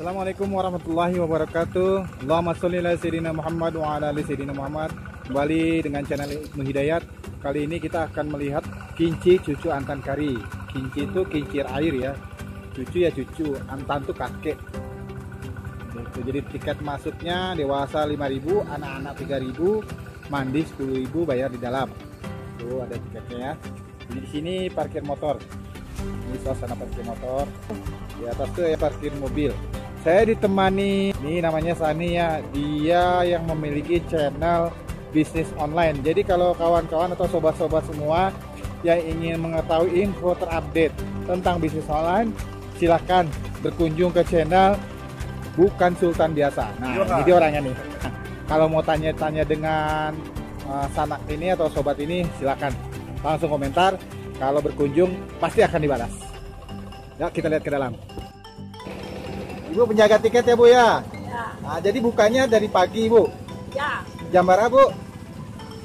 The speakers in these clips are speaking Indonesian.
Assalamualaikum warahmatullahi wabarakatuh. Allahumma sholli ala sayyidina Muhammad wa ala ali sayyidina Muhammad. Kembali dengan channel Ibnu Hidayat. Kali ini kita akan melihat kinci cucu antan kari. Kinci itu kincir air ya. Cucu ya cucu, antan itu kakek. Jadi tiket masuknya dewasa 5.000, anak-anak 3.000, mandi 10.000, bayar di dalam. Tuh ada tiketnya ya. Jadi di sini parkir motor. Ini suasana parkir motor. Di atas tuh ya parkir mobil. Saya ditemani, ini namanya Sani ya, dia yang memiliki channel bisnis online. Jadi kalau kawan-kawan atau sobat-sobat semua yang ingin mengetahui info terupdate tentang bisnis online, silahkan berkunjung ke channel Bukan Sultan Biasa. Nah, ini dia orangnya nih. Kalau mau tanya-tanya dengan sanak ini atau sobat ini, silahkan langsung komentar. Kalau berkunjung pasti akan dibalas. Ya, kita lihat ke dalam. Ibu penjaga tiket ya Bu ya? Ya. Nah, jadi bukanya dari pagi Bu? Ya. Jam berapa Bu?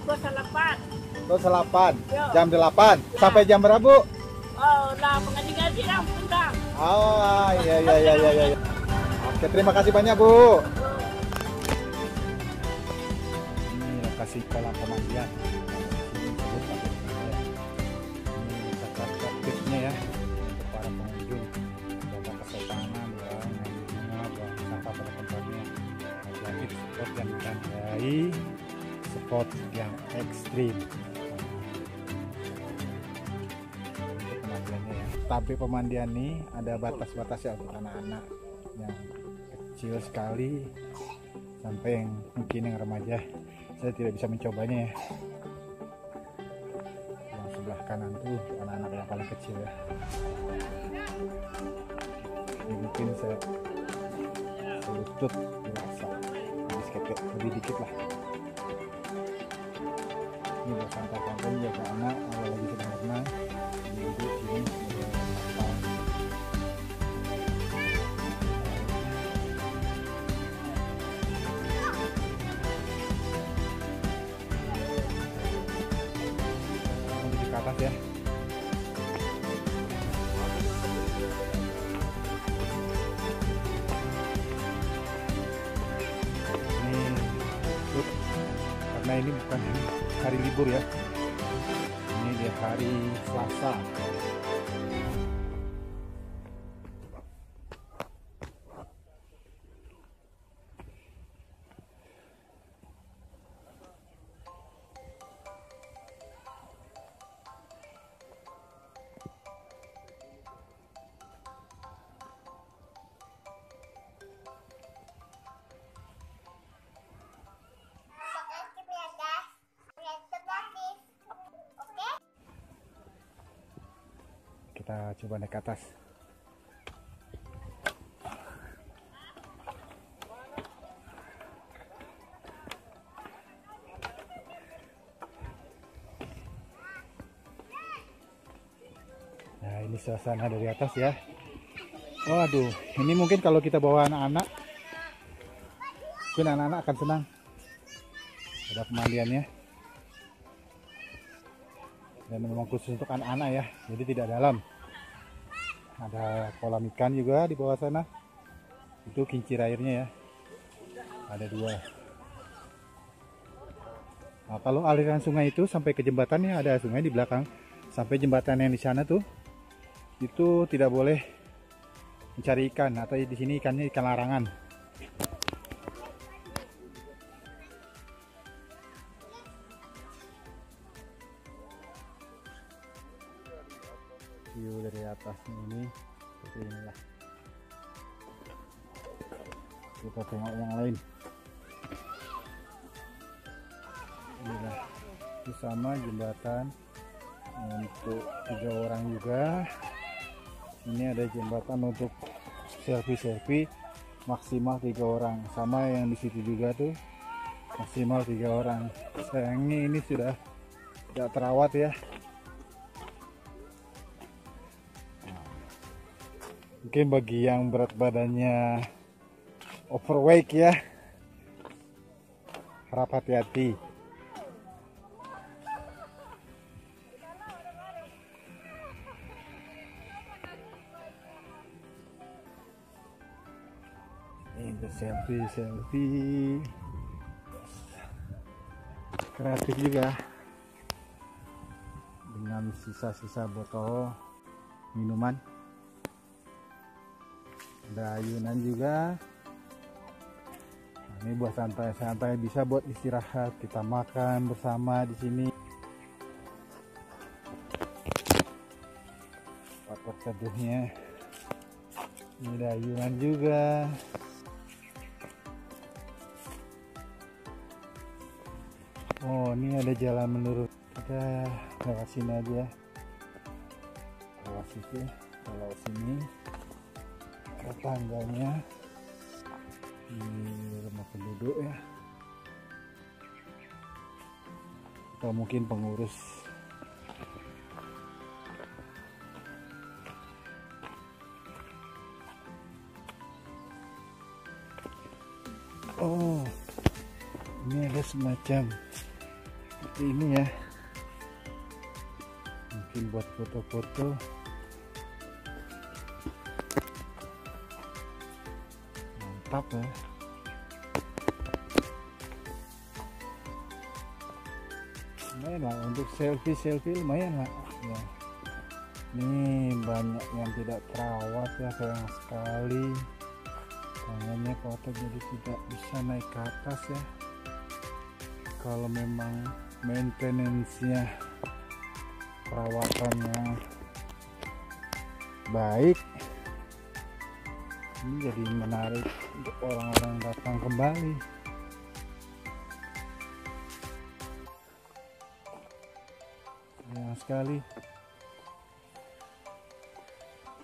Terus 8. Terus 8, Yo. jam 8 Ya. sampai jam berapa Bu? Oh, lah pengaji-ngaji lah pulang. Oh iya. Oke, terima kasih banyak Bu. Ini lokasi kolam pemandian. Ini catat tipsnya ya untuk para pengunjung. Jaga kesopanan, buang bunga, buang sampah pada tempatnya. Jadi spot yang ditandai spot yang ekstrim. Untuk pemandiannya ya. Tapi pemandian ini ada batas-batas ya untuk anak-anak yang kecil sekali sampai yang mungkin yang remaja. Saya tidak bisa mencobanya ya. Yang sebelah kanan tuh anak-anak yang paling kecil ya. Ini mungkin saya selutut dewasa, lebih sedikit, lebih dikit lah. Ini buat santai-santai jaga anak kalau lagi sedang berenang. Ini duduk sini udah kapal. Ke atas ya. Ini karena ini bukan hari libur ya, ini di hari Selasa. Kita coba naik ke atas. Nah, ini suasana dari atas ya. Waduh, ini mungkin kalau kita bawa anak-anak, mungkin anak-anak akan senang. Ada pemandiannya. Dan memang khusus untuk anak-anak ya, jadi tidak dalam. Ada kolam ikan juga di bawah sana. Itu kincir airnya ya. Ada 2. Nah, kalau aliran sungai itu sampai ke jembatannya, ada sungai di belakang. Sampai jembatan yang di sana tuh, itu tidak boleh mencari ikan, atau di sini ikannya ikan larangan. View dari atasnya ini seperti inilah. Kita tengok yang lain. Inilah itu sama jembatan untuk 3 orang juga. Ini ada jembatan untuk selfie maksimal 3 orang, sama yang di situ juga tuh maksimal 3 orang. Sayangnya ini sudah tidak terawat ya. Mungkin bagi yang berat badannya overweight ya, harap hati-hati. Ada selfie kreatif juga dengan sisa-sisa botol minuman. Ada ayunan juga. Nah, ini buat santai-santai, bisa buat istirahat, kita makan bersama di sini. Tempat teduhnya. Ini ada ayunan juga. Oh, ini ada jalan menurun. Kita lewat sini aja. Lewat situ, lewat sini. Ada tangganya. Ini rumah penduduk ya. Atau mungkin pengurus. Oh, ini ada semacam seperti ini ya, mungkin buat foto-foto. Mantap ya. Lumayan lah untuk selfie lumayan lah ya. Ini banyak yang tidak terawat ya, sayang sekali. Tangannya kotor jadi tidak bisa naik ke atas ya. Kalau memang maintenance-nya, perawatannya baik, ini jadi menarik untuk orang-orang datang kembali. Sayang sekali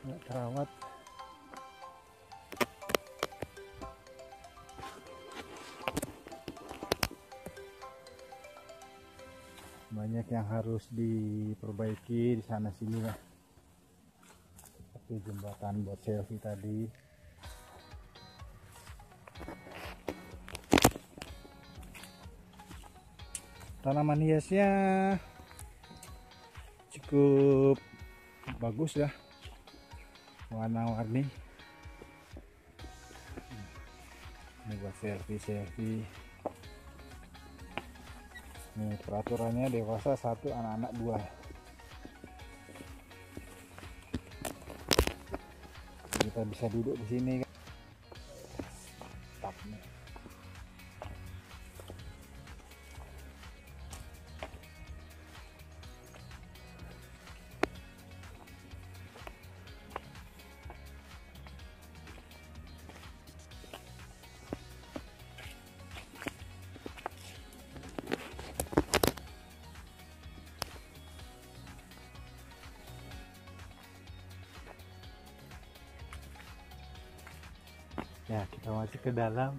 nggak terawat. Banyak yang harus diperbaiki di sana sini ya, seperti jembatan buat selfie tadi. Tanaman hiasnya cukup bagus ya, warna-warni. Ini buat selfie. Nih, peraturannya dewasa 1, anak-anak 2. Kita bisa duduk di sini kan. Mantap nih. Ya, kita masuk ke dalam.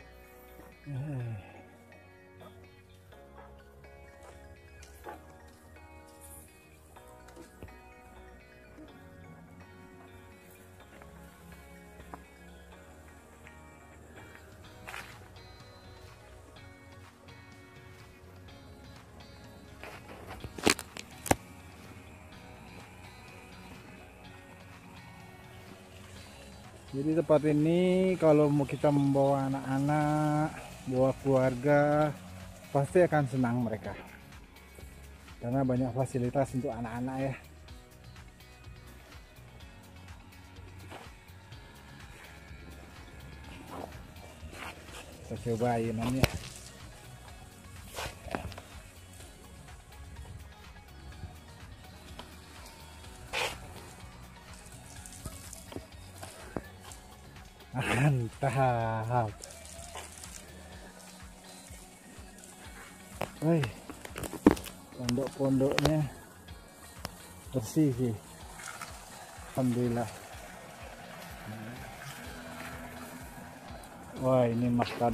Jadi tempat ini kalau mau kita membawa anak-anak, bawa keluarga, pasti akan senang mereka. Karena banyak fasilitas untuk anak-anak ya. Kita coba ayunannya. Mantap. Woi, pondok-pondoknya bersih sih, alhamdulillah. Wah, ini makan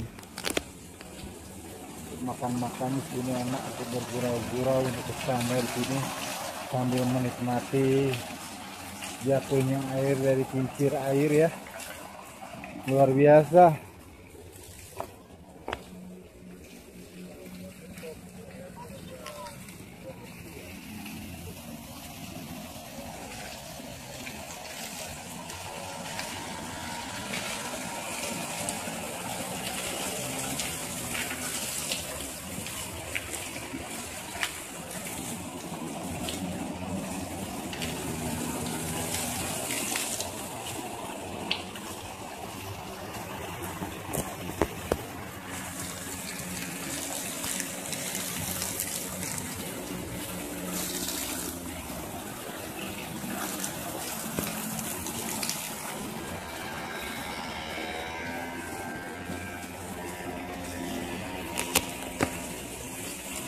di sini enak untuk bergurau-gurau, untuk bersama di sini sambil menikmati jatuhnya air dari kincir air ya. Luar biasa.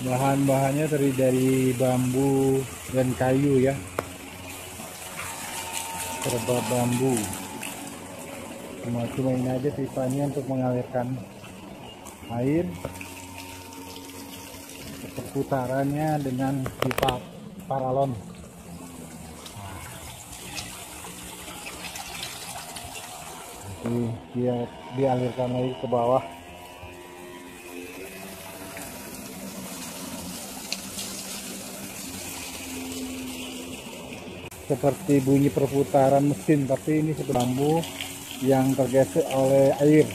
Bahan-bahannya terdiri dari bambu dan kayu ya. Serba bambu. Cuma ini aja pipanya untuk mengalirkan air. Perputarannya dengan pipa paralon. Jadi dia dialirkan lagi ke bawah. Seperti bunyi perputaran mesin, tapi ini seperti bambu yang tergesek oleh air.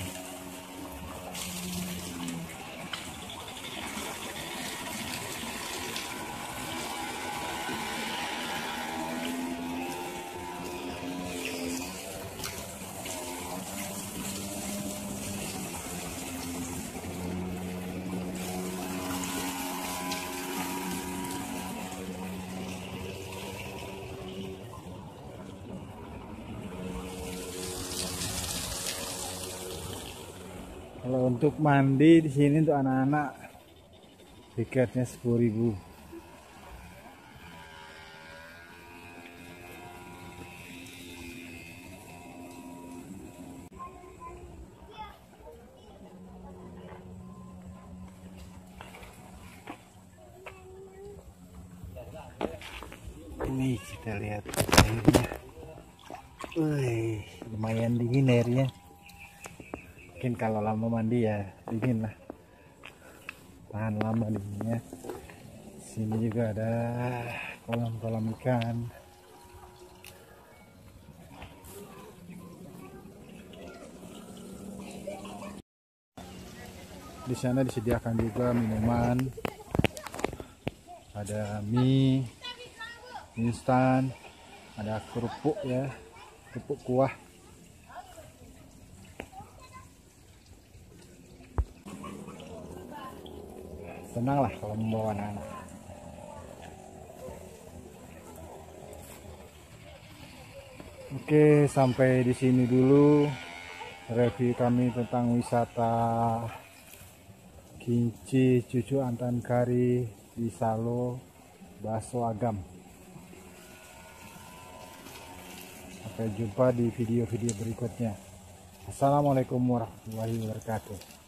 Kalau untuk mandi di sini untuk anak-anak tiketnya 10.000. Ini kita lihat airnya. Wih, lumayan dingin airnya. Mungkin kalau lama mandi ya dingin lah, tahan lama dinginnya. Sini juga ada kolam-kolam ikan. Di sana disediakan juga minuman, ada mie instan, ada kerupuk ya, kerupuk kuah. Senang lah kalau membawa anak-anak. Oke, sampai di sini dulu review kami tentang wisata Kinci Cucu Antankari di Salo, Baso Agam. Sampai jumpa di video-video berikutnya. Assalamualaikum warahmatullahi wabarakatuh.